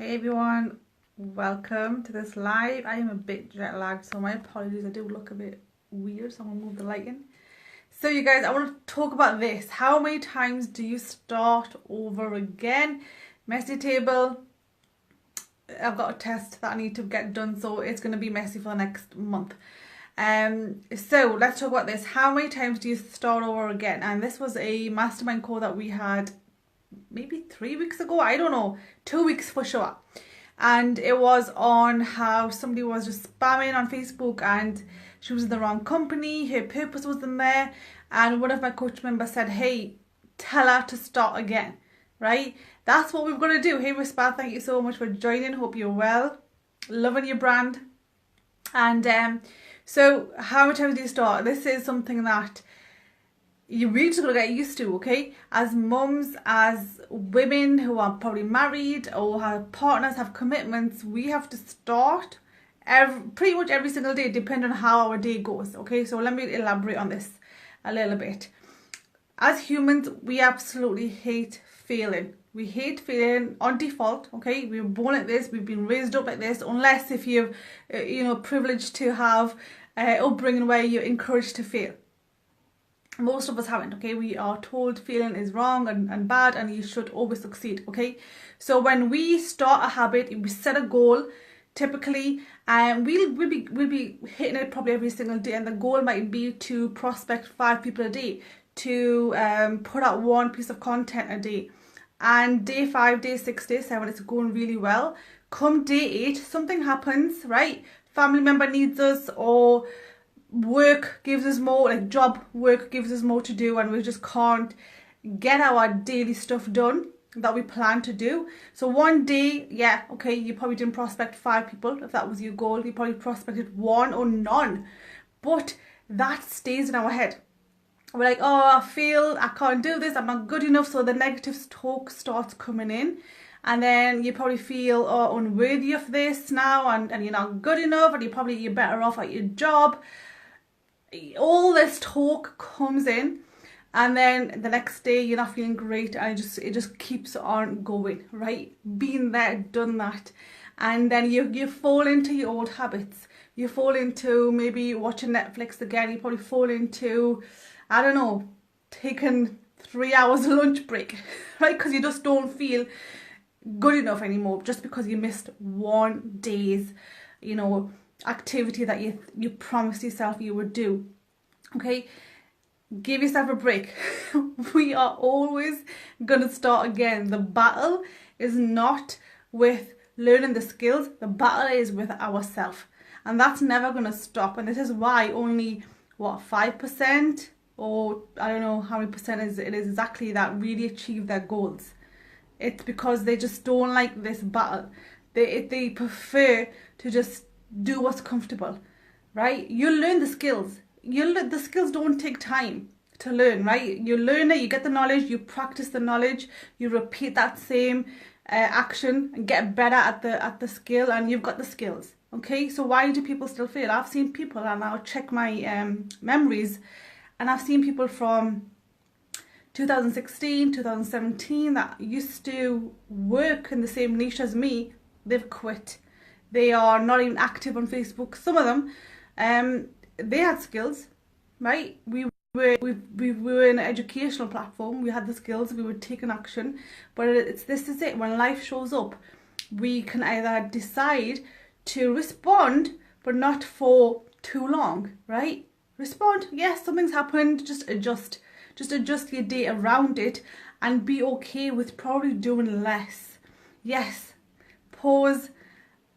Hey everyone, welcome to this live. I am a bit jet lagged, so my apologies. I do look a bit weird, so I'm gonna move the lighting. So you guys, I want to talk about this. How many times do you start over again? Messy table. I've got a test that I need to get done, so it's gonna be messy for the next month. So let's talk about this. How many times do you start over again? And this was a mastermind call that we had maybe 3 weeks ago, I don't know, 2 weeks for sure. And it was on how somebody was just spamming on Facebook and she was in the wrong company, her purpose wasn't there, and one of my coach members said, hey, tell her to start again, right? That's what we've got to do. Hey Rispa, thank you so much for joining. Hope you're well, loving your brand. And so how many times do you start? This is something that you really just got to get used to, okay? As mums, as women who are probably married or have partners, have commitments, we have to start pretty much every single day, depending on how our day goes, okay? So let me elaborate on this a little bit. As humans, we absolutely hate failing. We hate failing on default, okay? We were born like this, we've been raised up like this, unless if you're, privileged to have upbringing where you're encouraged to fail. Most of us haven't, okay? We are told failing is wrong and bad and you should always succeed, okay? So when we start a habit, we set a goal, typically, and we'll be hitting it probably every single day, and the goal might be to prospect 5 people a day, to put out 1 piece of content a day. And day 5, day 6, day 7, it's going really well. Come day 8, something happens, right? Family member needs us, or work gives us more, like job work gives us more to do, and we just can't get our daily stuff done that we plan to do. So one day, yeah, okay, you probably didn't prospect 5 people. If that was your goal, you probably prospected 1 or none, but that stays in our head. We're like, oh, I feel I can't do this, I'm not good enough. So the negative talk starts coming in, and then you probably feel unworthy of this now, and you're not good enough, and you're better off at your job. All this talk comes in, and then the next day you're not feeling great, and it just keeps on going, right? Been there, done that. And then you fall into your old habits. You fall into maybe watching Netflix again. You probably fall into, I don't know, taking 3 hours lunch break, right? Because you just don't feel good enough anymore, just because you missed 1 day's, activity that you promised yourself you would do. Okay, give yourself a break. We are always gonna start again. The battle is not with learning the skills, the battle is with ourselves, and that's never gonna stop. And this is why only 5%, or I don't know how many percent it is exactly, that really achieve their goals. It's because they just don't like this battle. They prefer to just do what's comfortable, right? You learn the skills. The skills don't take time to learn, right? You learn it, you get the knowledge, you practice the knowledge, you repeat that same action and get better at the skill, and you've got the skills, okay? So why do people still fail? I've seen people, and I'll check my memories, and I've seen people from 2016, 2017 that used to work in the same niche as me. They've quit. They are not even active on Facebook. Some of them, they had skills, right? We were in an educational platform. We had the skills. We were taking action. But this is it. When life shows up, we can either decide to respond, but not for too long, right? Respond. Yes, something's happened. Just adjust. Just adjust your day around it, and be okay with probably doing less. Yes, pause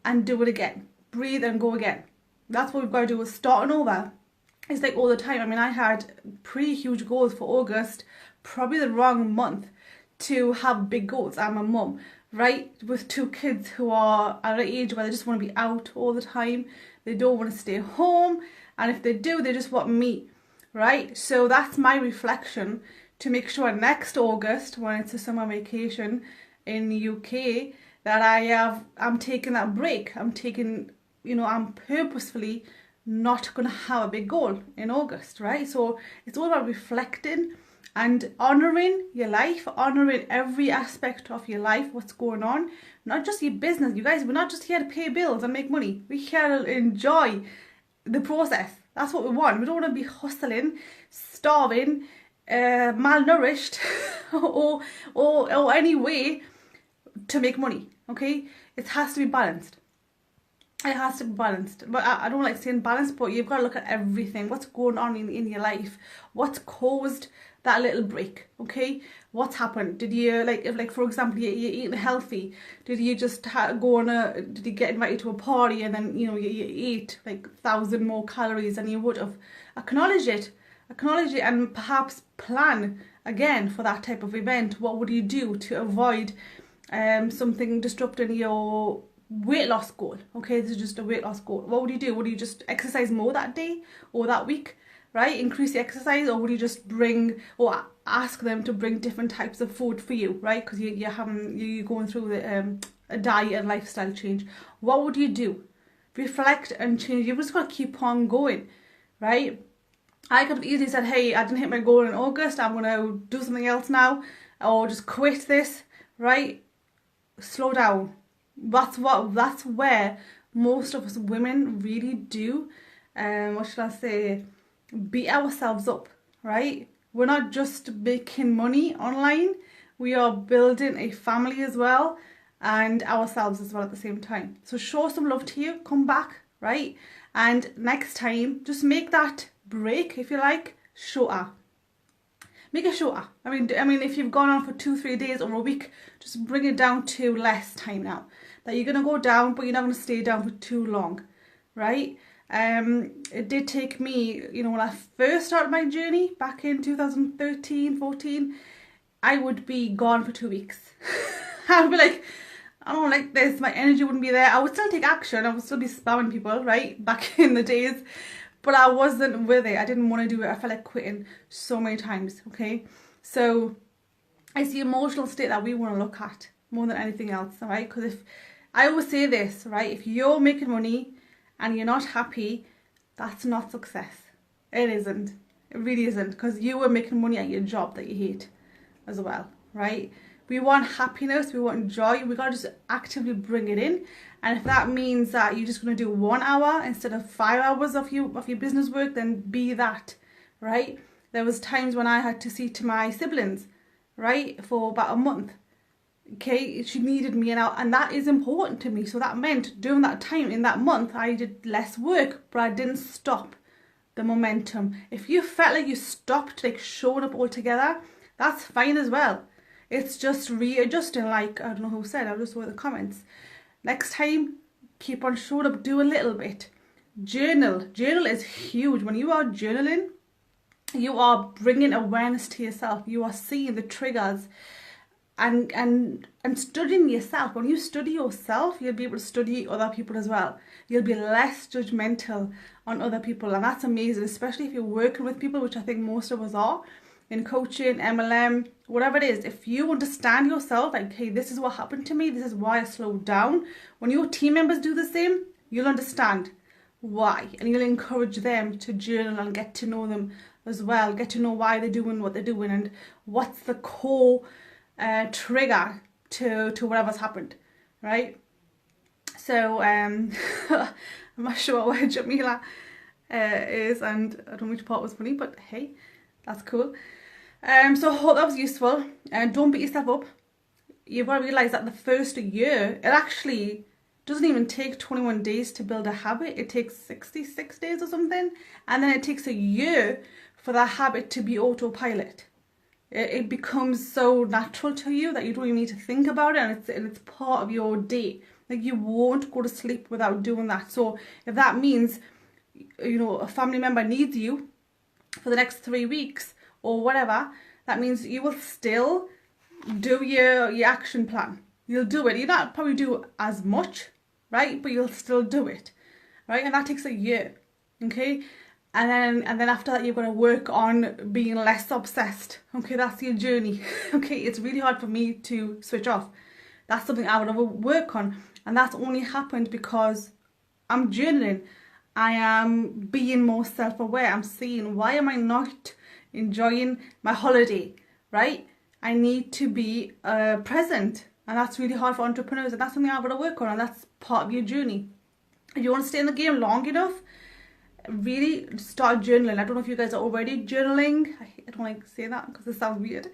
and do it again. Breathe and go again. That's what we've got to do, is starting over. It's like all the time. I mean, I had pretty huge goals for August, probably the wrong month to have big goals. I'm a mum, right, with 2 kids who are at an age where they just want to be out all the time. They don't want to stay home, and if they do, they just want me, right? So that's my reflection, to make sure next August, when it's a summer vacation in the UK, that I'm taking that break. I'm purposefully not going to have a big goal in August, right? So it's all about reflecting and honouring your life, honouring every aspect of your life, what's going on, not just your business. You guys, we're not just here to pay bills and make money. We're here to enjoy the process. That's what we want. We don't want to be hustling, starving, malnourished, or any way to make money. Okay, it has to be balanced. It has to be balanced. But I don't like saying balanced, but you've got to look at everything. What's going on in your life? What's caused that little break? Okay, what's happened? Did you, if for example you're eating healthy, did you just did you get invited to a party and then you eat like 1,000 more calories than you would have? Acknowledge it, and perhaps plan again for that type of event. What would you do to avoid something disrupting your weight loss goal? Okay, this is just a weight loss goal. What would you do? Would you just exercise more that day or that week, right? Increase the exercise, or would you just bring or ask them to bring different types of food for you, right? Because you're going through a diet and lifestyle change. What would you do? Reflect and change. You've just got to keep on going, right? I could have easily said, hey, I didn't hit my goal in August, I'm going to do something else now, or just quit this, right? Slow down. That's where most of us women really do, what should I say, beat ourselves up, right? We're not just making money online, we are building a family as well, and ourselves as well at the same time. So show some love to you, come back, right? And next time, just make that break, if you like, shorter. Make it shorter. I mean, if you've gone on for 2-3 days or a week, just bring it down to less time now. That you're going to go down, but you're not going to stay down for too long, right? It did take me, when I first started my journey back in 2013, 14, I would be gone for 2 weeks. I'd be like, I don't like this, my energy wouldn't be there. I would still take action, I would still be spamming people, right, back in the days. But I wasn't with it. I didn't want to do it. I felt like quitting so many times, okay? So it's the emotional state that we want to look at more than anything else, all right? Because if, I always say this, right? If you're making money and you're not happy, that's not success. It isn't. It really isn't. Because you were making money at your job that you hate as well, right? We want happiness, we want joy, we gotta just actively bring it in. And if that means that you're just gonna do 1 hour instead of 5 hours of your business work, then be that, right? There was times when I had to see to my siblings, right, for about a month. Okay, she needed me, and that is important to me. So that meant during that time, in that month, I did less work, but I didn't stop the momentum. If you felt like you stopped, like showing up altogether, that's fine as well. It's just readjusting, like, I don't know who said, I just saw the comments. Next time, keep on showing up, do a little bit. Journal. Journal is huge. When you are journaling, you are bringing awareness to yourself. You are seeing the triggers and studying yourself. When you study yourself, you'll be able to study other people as well. You'll be less judgmental on other people, and that's amazing, especially if you're working with people, which I think most of us are. In coaching, MLM, whatever it is, if you understand yourself, like, hey, this is what happened to me, this is why I slowed down. When your team members do the same, you'll understand why, and you'll encourage them to journal and get to know them as well, get to know why they're doing what they're doing and what's the core trigger to whatever's happened, right? So I'm not sure where Jamila is, and I don't know which part was funny, but hey, that's cool. So I hope that was useful, and don't beat yourself up. You've got to realise that the first year, it actually doesn't even take 21 days to build a habit. It takes 66 days or something, and then it takes a year for that habit to be autopilot. It becomes so natural to you that you don't even need to think about it, and it's part of your day. Like, you won't go to sleep without doing that. So if that means, a family member needs you for the next 3 weeks or whatever, that means you will still do your action plan. You'll do it. You'll not probably do as much, right? But you'll still do it, right? And that takes a year, okay? And then after that, you've got to work on being less obsessed. Okay, that's your journey. Okay, it's really hard for me to switch off. That's something I would work on, and that's only happened because I'm journaling. I am being more self-aware. I'm seeing, why am I not enjoying my holiday, right? I need to be present, and that's really hard for entrepreneurs, and that's something I've got to work on, and that's part of your journey. If you want to stay in the game long enough, really start journaling. I don't know if you guys are already journaling. I don't like saying that because it sounds weird.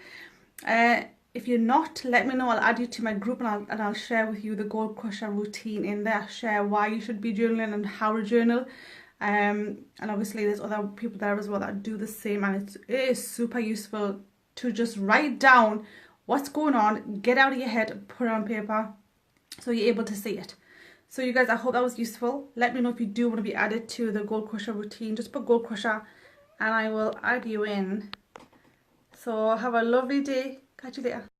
If you're not, let me know. I'll add you to my group, and I'll share with you the Goal Crusher routine in there. I'll share why you should be journaling and how to journal. And obviously there's other people there as well that do the same, and it is super useful to just write down what's going on, get out of your head, put it on paper so you're able to see it. So you guys, I hope that was useful. Let me know if you do want to be added to the Goal Crusher routine. Just put Goal Crusher and I will add you in. So have a lovely day. Catch you later.